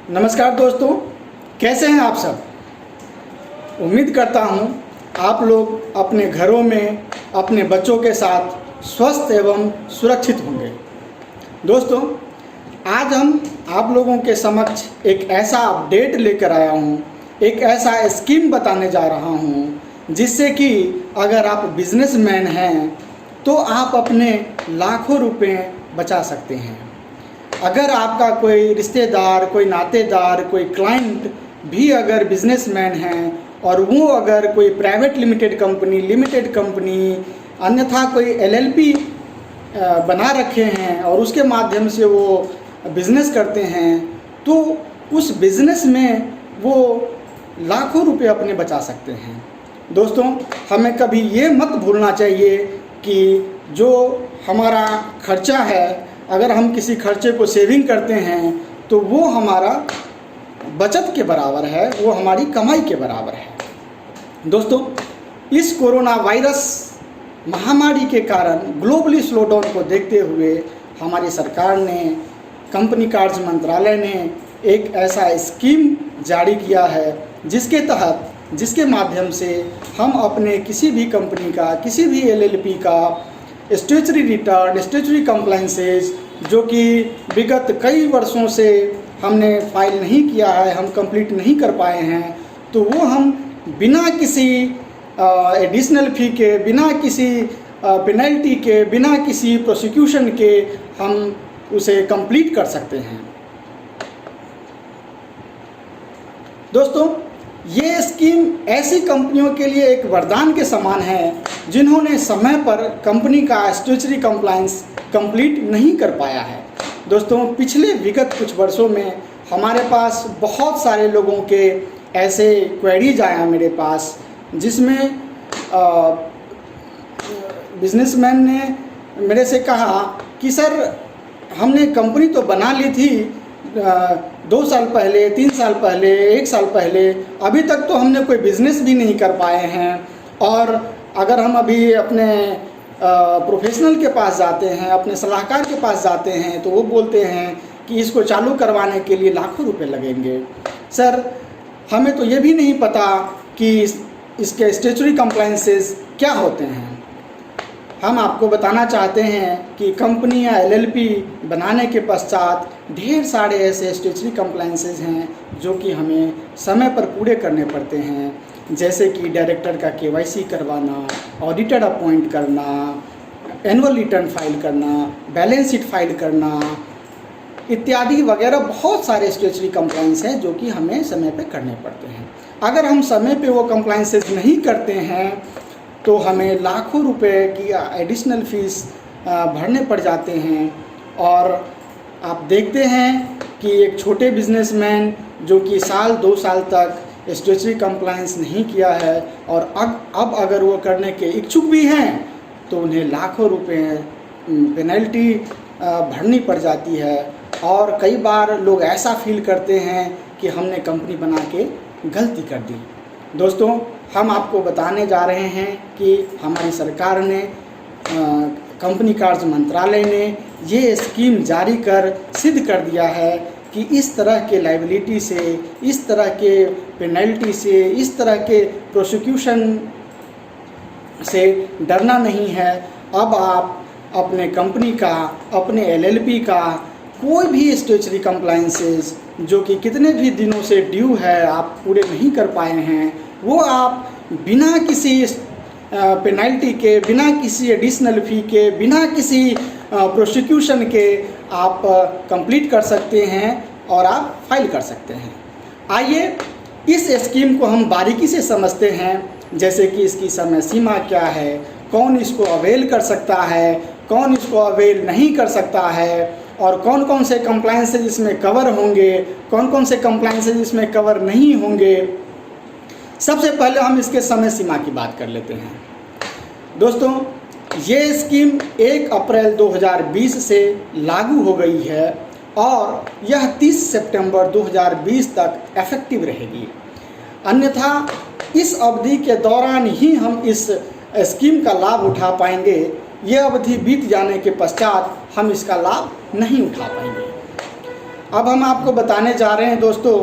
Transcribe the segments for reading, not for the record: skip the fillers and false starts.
नमस्कार दोस्तों, कैसे हैं आप सब। उम्मीद करता हूं आप लोग अपने घरों में अपने बच्चों के साथ स्वस्थ एवं सुरक्षित होंगे। दोस्तों, आज हम आप लोगों के समक्ष एक ऐसा अपडेट लेकर आया हूं, एक ऐसा स्कीम बताने जा रहा हूं जिससे कि अगर आप बिजनेसमैन हैं तो आप अपने लाखों रुपए बचा सकते हैं। अगर आपका कोई रिश्तेदार, कोई नातेदार, कोई क्लाइंट भी अगर बिजनेसमैन हैं और वो अगर कोई प्राइवेट लिमिटेड कंपनी अन्यथा कोई एलएलपी बना रखे हैं और उसके माध्यम से वो बिज़नेस करते हैं, तो उस बिज़नेस में वो लाखों रुपए अपने बचा सकते हैं। दोस्तों, हमें कभी ये मत भूलना चाहिए कि जो हमारा खर्चा है, अगर हम किसी खर्चे को सेविंग करते हैं तो वो हमारा बचत के बराबर है, वो हमारी कमाई के बराबर है। दोस्तों, इस कोरोना वायरस महामारी के कारण ग्लोबली स्लोडाउन को देखते हुए हमारी सरकार ने, कंपनी कार्य मंत्रालय ने एक ऐसा स्कीम जारी किया है जिसके माध्यम से हम अपने किसी भी कंपनी का, किसी भी एलएलपी का स्टैट्यूटरी रिटर्न, स्टैट्यूटरी कंप्लायंसेस जो कि विगत कई वर्षों से हमने फाइल नहीं किया है, हम कंप्लीट नहीं कर पाए हैं, तो वो हम बिना किसी एडिशनल फ़ी के, बिना किसी पेनल्टी के, बिना किसी प्रोसिक्यूशन के हम उसे कंप्लीट कर सकते हैं। दोस्तों, ये स्कीम ऐसी कंपनियों के लिए एक वरदान के समान है जिन्होंने समय पर कंपनी का स्टैट्यूटरी कंप्लायंस कंप्लीट नहीं कर पाया है। दोस्तों, पिछले विगत कुछ वर्षों में हमारे पास बहुत सारे लोगों के ऐसे क्वेरीज आया मेरे पास, जिसमें बिजनेसमैन ने मेरे से कहा कि सर, हमने कंपनी तो बना ली थी 2 साल पहले, 3 साल पहले, 1 साल पहले, अभी तक तो हमने कोई बिज़नेस भी नहीं कर पाए हैं। और अगर हम अभी अपने प्रोफेशनल के पास जाते हैं, अपने सलाहकार के पास जाते हैं, तो वो बोलते हैं कि इसको चालू करवाने के लिए लाखों रुपए लगेंगे। सर, हमें तो ये भी नहीं पता कि इसके स्टैट्यूटरी कंप्लायंसेस क्या होते हैं। हम आपको बताना चाहते हैं कि कंपनी या एलएलपी बनाने के पश्चात ढेर सारे ऐसे स्टैट्यूटरी कंप्लायंसेस हैं जो कि हमें समय पर पूरे करने पड़ते हैं, जैसे कि डायरेक्टर का केवाईसी करवाना, ऑडिटर अपॉइंट करना, एनुअल रिटर्न फाइल करना, बैलेंस शीट फाइल करना इत्यादि वगैरह बहुत सारे स्टैट्यूटरी कंप्लायंस हैं जो कि हमें समय पे करने पड़ते हैं। अगर हम समय पे वो कंप्लायंसेस नहीं करते हैं तो हमें लाखों रुपए की एडिशनल फीस भरने पड़ जाते हैं। और आप देखते हैं कि एक छोटे बिजनेसमैन जो कि साल 2 साल तक स्टैट्यूटरी कंप्लायंस नहीं किया है और अब अगर वो करने के इच्छुक भी हैं तो उन्हें लाखों रुपए पेनल्टी भरनी पड़ जाती है। और कई बार लोग ऐसा फील करते हैं कि हमने कंपनी बना के गलती कर दी। दोस्तों, हम आपको बताने जा रहे हैं कि हमारी सरकार ने, कंपनी कार्य मंत्रालय ने ये स्कीम जारी कर सिद्ध कर दिया है कि इस तरह के लायबिलिटी से, इस तरह के पेनल्टी से, इस तरह के प्रोसिक्यूशन से डरना नहीं है। अब आप अपने कंपनी का, अपने एलएलपी का कोई भी स्टैट्यूटरी कंप्लायंसेस जो कि कितने भी दिनों से ड्यू है, आप पूरे नहीं कर पाए हैं, वो आप बिना किसी पेनल्टी के, बिना किसी एडिशनल फ़ी के, बिना किसी प्रोसिक्यूशन के आप कंप्लीट कर सकते हैं और आप फाइल कर सकते हैं। आइए इस स्कीम को हम बारीकी से समझते हैं, जैसे कि इसकी समय सीमा क्या है, कौन इसको अवेल कर सकता है, कौन इसको अवेल नहीं कर सकता है, और कौन कौन से कंप्लायंसेस इसमें कवर होंगे, कौन कौन से कंप्लायंसेस इसमें कवर नहीं होंगे। सबसे पहले हम इसके समय सीमा की बात कर लेते हैं। दोस्तों, ये स्कीम 1 अप्रैल 2020 से लागू हो गई है और यह 30 सितंबर 2020 तक इफेक्टिव रहेगी। अन्यथा इस अवधि के दौरान ही हम इस स्कीम का लाभ उठा पाएंगे। ये अवधि बीत जाने के पश्चात हम इसका लाभ नहीं उठा पाएंगे। अब हम आपको बताने जा रहे हैं दोस्तों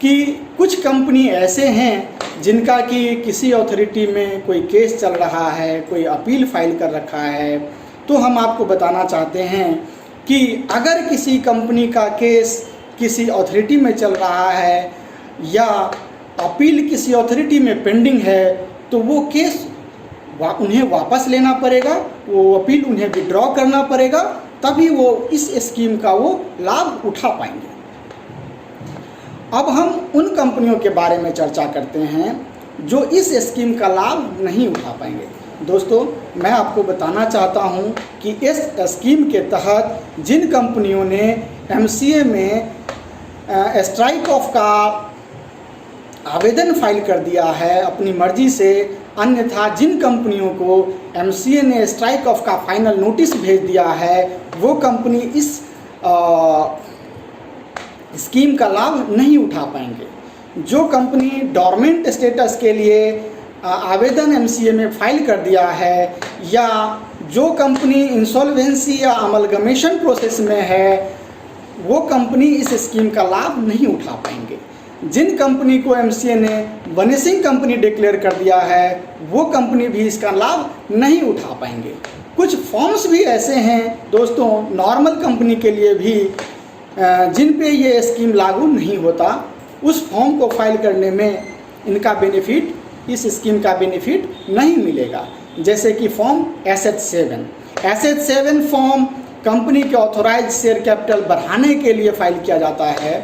कि कुछ कंपनी ऐसे हैं जिनका कि किसी अथॉरिटी में कोई केस चल रहा है, कोई अपील फाइल कर रखा है। तो हम आपको बताना चाहते हैं कि अगर किसी कंपनी का केस किसी अथॉरिटी में चल रहा है या अपील किसी अथॉरिटी में पेंडिंग है तो वो केस उन्हें वापस लेना पड़ेगा, वो अपील उन्हें विड्रॉ करना पड़ेगा, तभी वो इस स्कीम का वो लाभ उठा पाएंगे। अब हम उन कंपनियों के बारे में चर्चा करते हैं जो इस स्कीम का लाभ नहीं उठा पाएंगे। दोस्तों, मैं आपको बताना चाहता हूं कि इस स्कीम के तहत जिन कंपनियों ने एमसीए में स्ट्राइक ऑफ का आवेदन फाइल कर दिया है अपनी मर्जी से, अन्यथा जिन कंपनियों को एमसीए ने स्ट्राइक ऑफ का फाइनल नोटिस भेज दिया है, वो कंपनी इस स्कीम का लाभ नहीं उठा पाएंगे। जो कंपनी डोरमेंट स्टेटस के लिए आवेदन एमसीए में फाइल कर दिया है या जो कंपनी इंसॉल्वेंसी या अमलगमेशन प्रोसेस में है, वो कंपनी इस स्कीम का लाभ नहीं उठा पाएंगे। जिन कंपनी को एमसीए ने वनिशिंग कंपनी डिक्लेयर कर दिया है, वो कंपनी भी इसका लाभ नहीं उठा पाएंगे। कुछ फॉर्म्स भी ऐसे हैं दोस्तों नॉर्मल कंपनी के लिए भी जिन पे ये स्कीम लागू नहीं होता, उस फॉर्म को फाइल करने में इनका बेनिफिट, इस स्कीम का बेनिफिट नहीं मिलेगा। जैसे कि फॉर्म एसेट 7 फॉर्म कंपनी के ऑथोराइज शेयर कैपिटल बढ़ाने के लिए फाइल किया जाता है।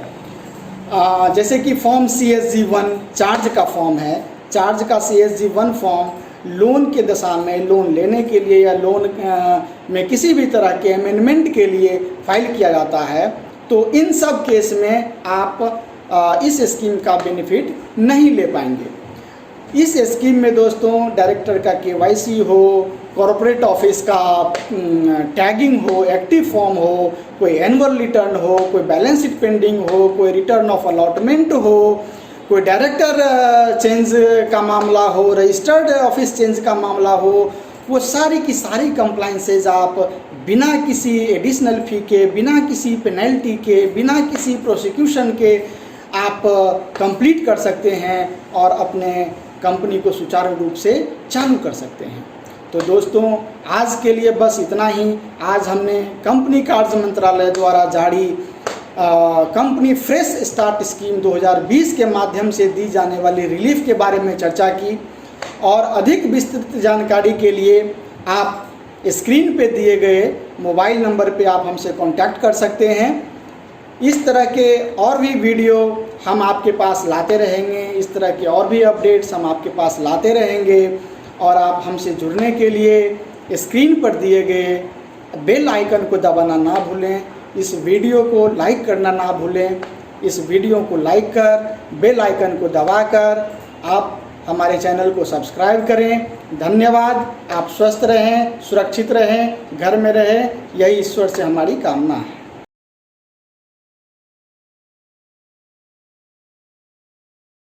जैसे कि फॉर्म CSG1 चार्ज का फॉर्म है। चार्ज का CSG1 फॉर्म लोन के दशा में लोन लेने के लिए या लोन में किसी भी तरह के अमेंडमेंट के लिए फाइल किया जाता है। तो इन सब केस में आप इस स्कीम का बेनिफिट नहीं ले पाएंगे। इस स्कीम में दोस्तों डायरेक्टर का KYC हो, कॉरपोरेट ऑफिस का टैगिंग हो, एक्टिव फॉर्म हो, कोई एनुअल रिटर्न हो, कोई बैलेंस शीट पेंडिंग हो, कोई रिटर्न ऑफ अलॉटमेंट हो, कोई डायरेक्टर चेंज का मामला हो, रजिस्टर्ड ऑफिस चेंज का मामला हो, वो सारी की सारी कंप्लाइंसेज आप बिना किसी एडिशनल फ़ी के, बिना किसी पेनल्टी के, बिना किसी प्रोसिक्यूशन के आप कंप्लीट कर सकते हैं और अपने कंपनी को सुचारू रूप से चालू कर सकते हैं। तो दोस्तों, आज के लिए बस इतना ही। आज हमने कंपनी कार्य मंत्रालय द्वारा जारी कंपनी फ्रेश स्टार्ट स्कीम 2020 के माध्यम से दी जाने वाली रिलीफ के बारे में चर्चा की और अधिक विस्तृत जानकारी के लिए आप स्क्रीन पे दिए गए मोबाइल नंबर पे आप हमसे कांटेक्ट कर सकते हैं। इस तरह के और भी वीडियो हम आपके पास लाते रहेंगे, इस तरह के और भी अपडेट्स हम आपके पास लाते रहेंगे और आप हमसे जुड़ने के लिए स्क्रीन पर दिए गए बेल आइकन को दबाना ना भूलें। इस वीडियो को लाइक करना ना भूलें। इस वीडियो को लाइक कर बेल आइकन को दबाकर आप हमारे चैनल को सब्सक्राइब करें। धन्यवाद। आप स्वस्थ रहें, सुरक्षित रहें, घर में रहें, यही ईश्वर से हमारी कामना है।